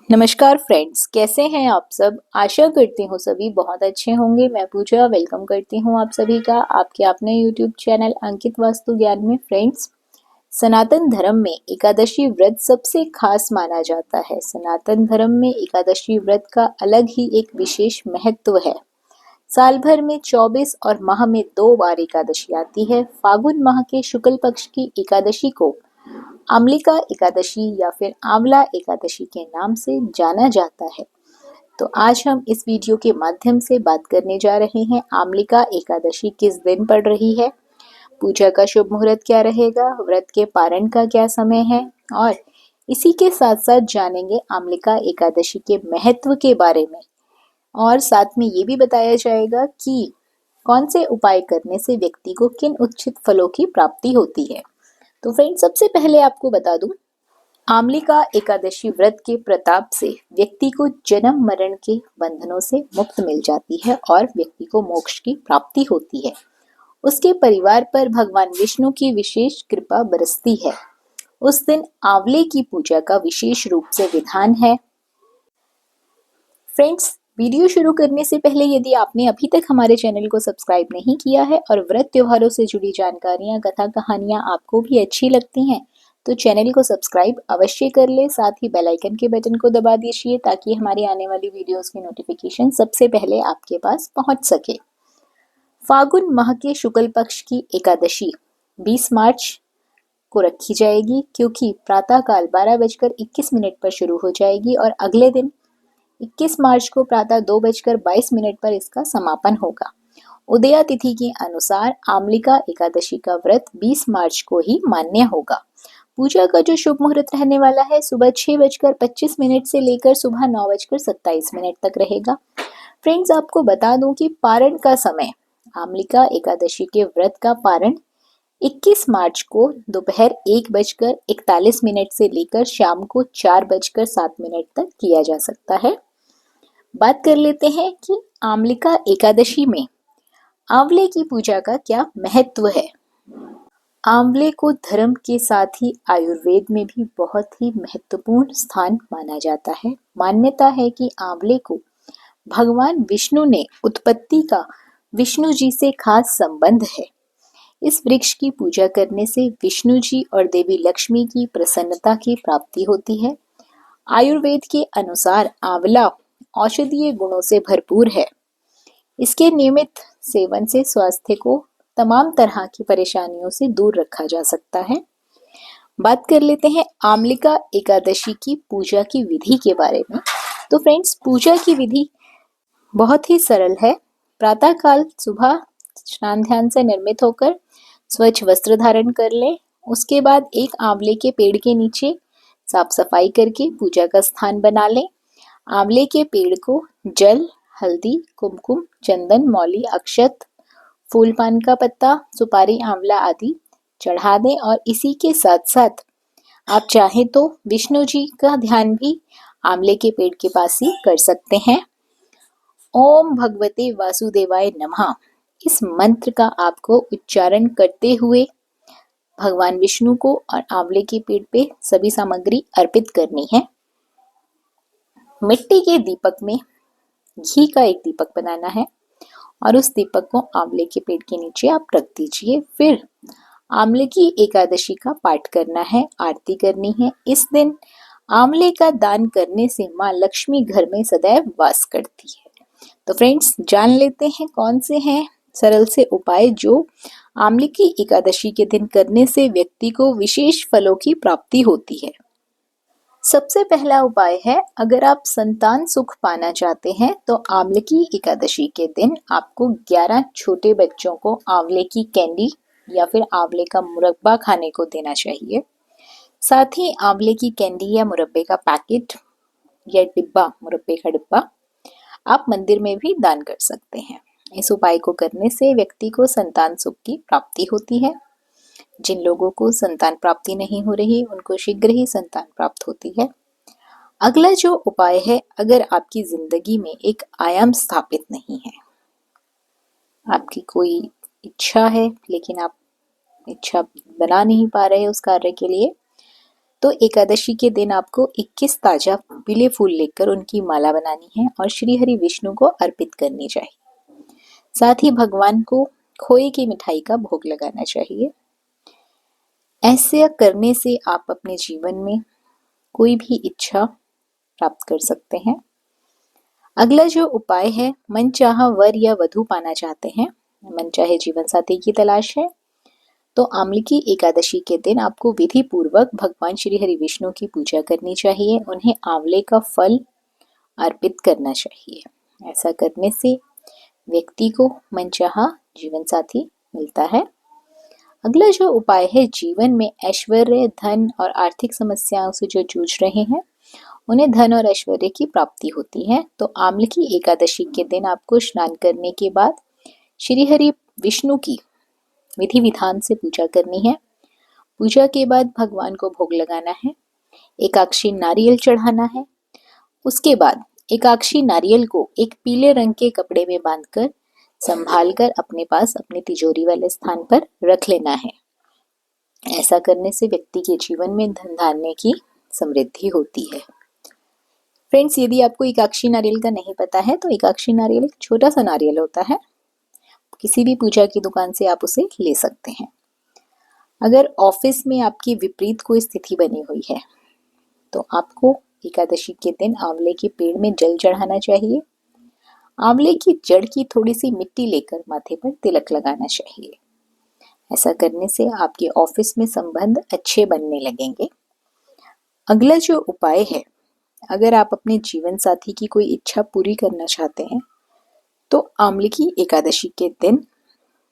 नमस्कार फ्रेंड्स, कैसे हैं आप सब। आशा करती हूँ सभी बहुत अच्छे होंगे। मैं पूजा वेलकम करती हूँ आप सभी का आपके अपने यूट्यूब चैनल अंकित वास्तु ज्ञान में। फ्रेंड्स, सनातन धर्म में एकादशी व्रत सबसे खास माना जाता है। सनातन धर्म में एकादशी व्रत का अलग ही एक विशेष महत्व है। साल भर में 24 और माह में 2 बार एकादशी आती है। फागुन माह के शुक्ल पक्ष की एकादशी को आमलिका एकादशी या फिर आंवला एकादशी के नाम से जाना जाता है। तो आज हम इस वीडियो के माध्यम से बात करने जा रहे हैं आमलिका एकादशी किस दिन पड़ रही है, पूजा का शुभ मुहूर्त क्या रहेगा, व्रत के पारण का क्या समय है और इसी के साथ साथ जानेंगे आमलिका एकादशी के महत्व के बारे में। और साथ में ये भी बताया जाएगा कि कौन से उपाय करने से व्यक्ति को किन उचित फलों की प्राप्ति होती है। तो फ्रेंड्स, सबसे पहले आपको बता दूं, आमलिका एकादशी व्रत के प्रताप से व्यक्ति को जन्म मरण के बंधनों से मुक्त मिल जाती है और व्यक्ति को मोक्ष की प्राप्ति होती है। उसके परिवार पर भगवान विष्णु की विशेष कृपा बरसती है। उस दिन आंवले की पूजा का विशेष रूप से विधान है। फ्रेंड्स, वीडियो शुरू करने से पहले यदि आपने अभी तक हमारे चैनल को सब्सक्राइब नहीं किया है और व्रत त्योहारों से जुड़ी जानकारियां, कथा कहानियां आपको भी अच्छी लगती हैं तो चैनल को सब्सक्राइब अवश्य कर ले। साथ ही बेल आइकन के बटन को दबा दीजिए ताकि हमारी आने वाली वीडियोस की नोटिफिकेशन सबसे पहले आपके पास पहुंच सके। फागुन माह के शुक्ल पक्ष की एकादशी 20 मार्च को रखी जाएगी, क्योंकि प्रातःकाल 12:21 पर शुरू हो जाएगी और अगले दिन 21 मार्च को प्रातः 2:22 पर इसका समापन होगा। उदया तिथि के अनुसार आमलिका एकादशी का व्रत 20 मार्च को ही मान्य होगा। पूजा का जो शुभ मुहूर्त रहने वाला है सुबह 6:25 से लेकर सुबह 9:27 तक रहेगा। फ्रेंड्स, आपको बता दूं कि पारण का समय, आमलिका एकादशी के व्रत का पारण 21 मार्च को दोपहर 1:41 से लेकर शाम को 4:07 तक किया जा सकता है। बात कर लेते हैं कि आमलिका एकादशी में आंवले की पूजा का क्या महत्व है। आंवले को धर्म के साथ ही आयुर्वेद में भी बहुत ही महत्वपूर्ण स्थान माना जाता है। मान्यता है कि आंवले को भगवान विष्णु ने उत्पत्ति का विष्णु जी से खास संबंध है। इस वृक्ष की पूजा करने से विष्णु जी और देवी लक्ष्मी की प्रसन्नता की प्राप्ति होती है। आयुर्वेद के अनुसार आंवला औषधीय गुणों से भरपूर है। इसके नियमित सेवन से स्वास्थ्य को तमाम तरह की परेशानियों से दूर रखा जा सकता है। बात कर लेते हैं आमलिका एकादशी की पूजा की विधि के बारे में। तो फ्रेंड्स, पूजा की विधि बहुत ही सरल है। प्रातःकाल सुबह स्नान ध्यान से निर्मित होकर स्वच्छ वस्त्र धारण कर ले। उसके बाद एक आंवले के पेड़ के नीचे साफ सफाई करके पूजा का स्थान बना ले। आंवले के पेड़ को जल, हल्दी, कुमकुम, चंदन, मौली, अक्षत, फूल पान का पत्ता, सुपारी, आंवला आदि चढ़ा दें और इसी के साथ साथ आप चाहें तो विष्णु जी का ध्यान भी आंवले के पेड़ के पास ही कर सकते हैं। ओम भगवते वासुदेवाय नमः, इस मंत्र का आपको उच्चारण करते हुए भगवान विष्णु को और आंवले के पेड़ पे सभी सामग्री अर्पित करनी है। मिट्टी के दीपक में घी का एक दीपक बनाना है और उस दीपक को आंवले के पेड़ के नीचे आप रख दीजिए। फिर आंवले की एकादशी का पाठ करना है, आरती करनी है। इस दिन आंवले का दान करने से माँ लक्ष्मी घर में सदैव वास करती है। तो फ्रेंड्स, जान लेते हैं कौन से हैं सरल से उपाय जो आंवले की एकादशी के दिन करने से व्यक्ति को विशेष फलों की प्राप्ति होती है। सबसे पहला उपाय है, अगर आप संतान सुख पाना चाहते हैं तो आंवले की एकादशी के दिन आपको 11 छोटे बच्चों को आंवले की कैंडी या फिर आंवले का मुरब्बा खाने को देना चाहिए। साथ ही आंवले की कैंडी या मुरब्बे का पैकेट या डिब्बा, मुरब्बे का डिब्बा आप मंदिर में भी दान कर सकते हैं। इस उपाय को करने से व्यक्ति को संतान सुख की प्राप्ति होती है। जिन लोगों को संतान प्राप्ति नहीं हो रही उनको शीघ्र ही संतान प्राप्त होती है। अगला जो उपाय है, अगर आपकी जिंदगी में एक आयाम स्थापित नहीं है, आपकी कोई इच्छा है लेकिन आप इच्छा बना नहीं पा रहे उस कार्य के लिए, तो एकादशी के दिन आपको 21 ताजा पीले फूल लेकर उनकी माला बनानी है और श्री हरि विष्णु को अर्पित करनी चाहिए। साथ ही भगवान को खोए की मिठाई का भोग लगाना चाहिए। ऐसे करने से आप अपने जीवन में कोई भी इच्छा प्राप्त कर सकते हैं। अगला जो उपाय है, मनचाहा वर या वधू पाना चाहते हैं, मनचाहे जीवन साथी की तलाश है, तो आंवले की एकादशी के दिन आपको विधि पूर्वक भगवान श्री हरि विष्णु की पूजा करनी चाहिए। उन्हें आंवले का फल अर्पित करना चाहिए। ऐसा करने से व्यक्ति को मनचाहा जीवन साथी मिलता है। अगला जो उपाय है, जीवन में ऐश्वर्य, धन और आर्थिक समस्याओं से जो जूझ रहे हैं उन्हें धन और ऐश्वर्य की प्राप्ति होती है। तो आंवले की एकादशी के दिन आपको स्नान करने के बाद श्री हरि विष्णु की विधि विधान से पूजा करनी है। पूजा के बाद भगवान को भोग लगाना है, एकाक्षी नारियल चढ़ाना है। उसके बाद एकाक्षी नारियल को एक पीले रंग के कपड़े में बांधकर संभाल कर अपने पास अपनी तिजोरी वाले स्थान पर रख लेना है। ऐसा करने से व्यक्ति के जीवन में धन धान्य की समृद्धि होती है। फ्रेंड्स, यदि आपको एकाक्षी नारियल का नहीं पता है तो एकाक्षी नारियल एक छोटा सा नारियल होता है। किसी भी पूजा की दुकान से आप उसे ले सकते हैं। अगर ऑफिस में आपकी विपरीत कोई स्थिति बनी हुई है तो आपको एकादशी के दिन आंवले के पेड़ में जल चढ़ाना चाहिए। आंवले की जड़ की थोड़ी सी मिट्टी लेकर माथे पर तिलक लगाना चाहिए। ऐसा करने से आपके ऑफिस में संबंध अच्छे बनने लगेंगे। अगला जो उपाय है, अगर आप अपने जीवन साथी की कोई इच्छा पूरी करना चाहते हैं तो आंवले की एकादशी के दिन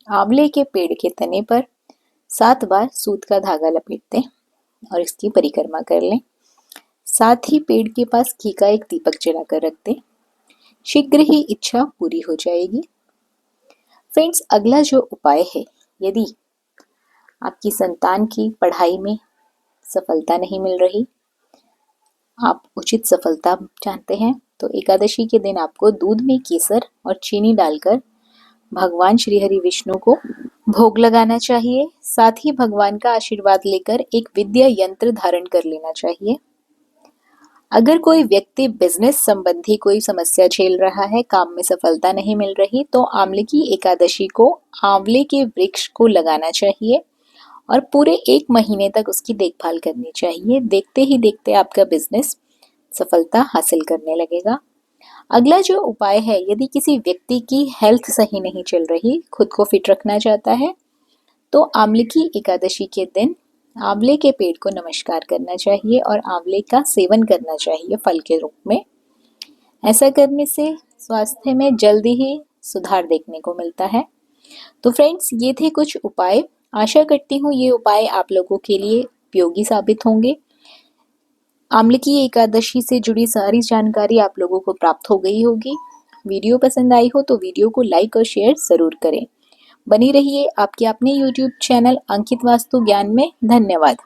आंवले के पेड़ के तने पर 7 बार सूत का धागा लपेट दें और इसकी परिक्रमा कर लें। साथ ही पेड़ के पास घी का एक दीपक जलाकर रख दें। शीघ्र ही इच्छा पूरी हो जाएगी। फ्रेंड्स, अगला जो उपाय है, यदि आपकी संतान की पढ़ाई में सफलता नहीं मिल रही, आप उचित सफलता चाहते हैं, तो एकादशी के दिन आपको दूध में केसर और चीनी डालकर भगवान श्री हरि विष्णु को भोग लगाना चाहिए। साथ ही भगवान का आशीर्वाद लेकर एक विद्या यंत्र धारण कर लेना चाहिए। अगर कोई व्यक्ति बिजनेस संबंधी कोई समस्या झेल रहा है, काम में सफलता नहीं मिल रही, तो आंवले की एकादशी को आंवले के वृक्ष को लगाना चाहिए और पूरे 1 महीने तक उसकी देखभाल करनी चाहिए। देखते ही देखते आपका बिजनेस सफलता हासिल करने लगेगा। अगला जो उपाय है, यदि किसी व्यक्ति की हेल्थ सही नहीं चल रही, खुद को फिट रखना चाहता है, तो आंवले की एकादशी के दिन आंवले के पेड़ को नमस्कार करना चाहिए और आंवले का सेवन करना चाहिए फल के रूप में। ऐसा करने से स्वास्थ्य में जल्दी ही सुधार देखने को मिलता है। तो फ्रेंड्स, ये थे कुछ उपाय। आशा करती हूँ ये उपाय आप लोगों के लिए उपयोगी साबित होंगे। आंवले की एकादशी से जुड़ी सारी जानकारी आप लोगों को प्राप्त हो गई होगी। वीडियो पसंद आई हो तो वीडियो को लाइक और शेयर जरूर करें। बनी रहिए आपके अपने YouTube चैनल अंकित वास्तु ज्ञान में। धन्यवाद।